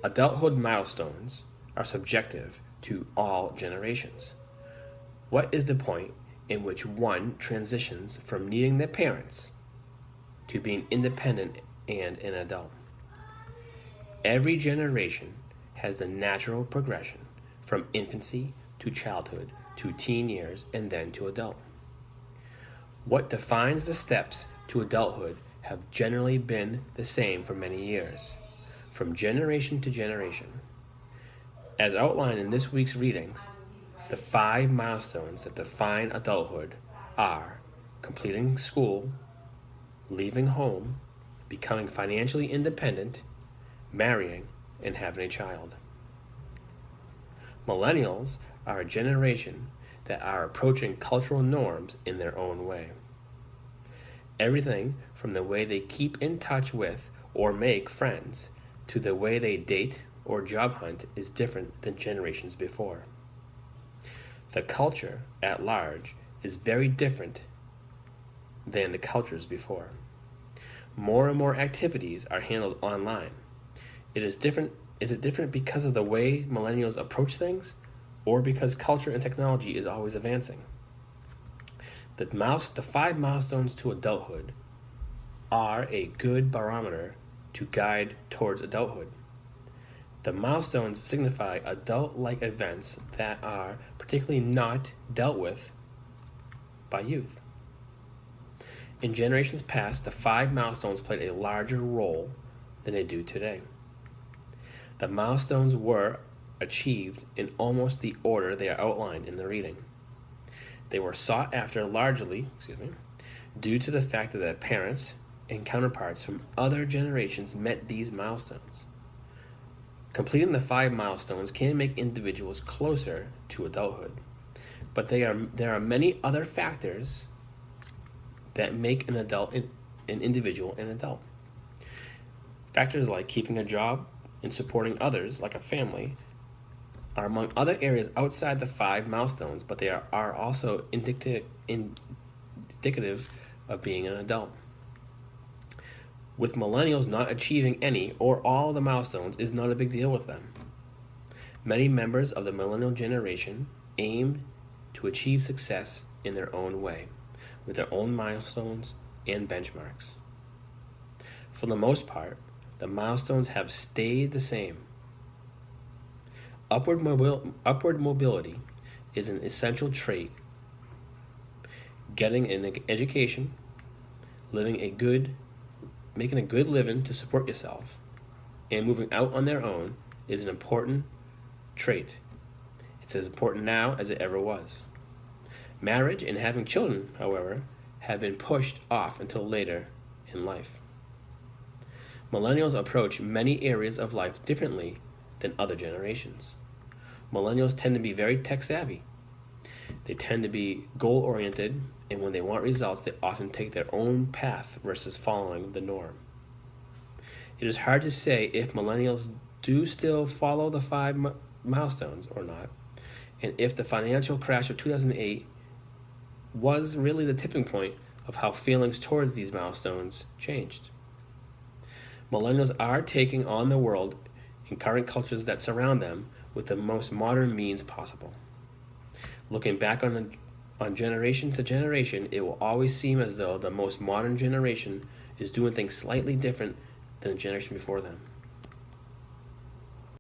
Adulthood milestones are subjective to all generations. What is the point in which one transitions from needing their parents to being independent and an adult? Every generation has the natural progression from infancy to childhood to teen years and then to adult. What defines the steps to adulthood have generally been the same for many years, from generation to generation. As outlined in this week's readings, the 5 milestones that define adulthood are completing school, leaving home, becoming financially independent, marrying, and having a child. Millennials are a generation that are approaching cultural norms in their own way. Everything from the way they keep in touch with or make friends to the way they date or job hunt is different than generations before. The culture at large is very different than the cultures before. More and more activities are handled online. Is it different because of the way millennials approach things, or because culture and technology is always advancing? The 5 milestones to adulthood are a good barometer to guide towards adulthood. The milestones signify adult-like events that are particularly not dealt with by youth. In generations past, the 5 milestones played a larger role than they do today. The milestones were achieved in almost the order they are outlined in the reading. They were sought after largely, due to the fact that their parents and counterparts from other generations met these milestones. Completing the 5 milestones can make individuals closer to adulthood, but there are many other factors that make an individual an adult. Factors like keeping a job and supporting others, like a family, are among other areas outside the 5 milestones, but they are also indicative of being an adult. With millennials not achieving any or all of the milestones is not a big deal with them. Many members of the millennial generation aim to achieve success in their own way, with their own milestones and benchmarks. For the most part, the milestones have stayed the same. Upward mobility is an essential trait. Getting an education, making a good living to support yourself, and moving out on their own is an important trait. It's as important now as it ever was. Marriage and having children, however, have been pushed off until later in life. Millennials approach many areas of life differently than other generations. Millennials tend to be very tech-savvy. They tend to be goal-oriented, and when they want results, they often take their own path versus following the norm. It is hard to say if millennials do still follow the 5 milestones or not, and if the financial crash of 2008 was really the tipping point of how feelings towards these milestones changed. Millennials are taking on the world and current cultures that surround them with the most modern means possible. Looking back on generation to generation, it will always seem as though the most modern generation is doing things slightly different than the generation before them.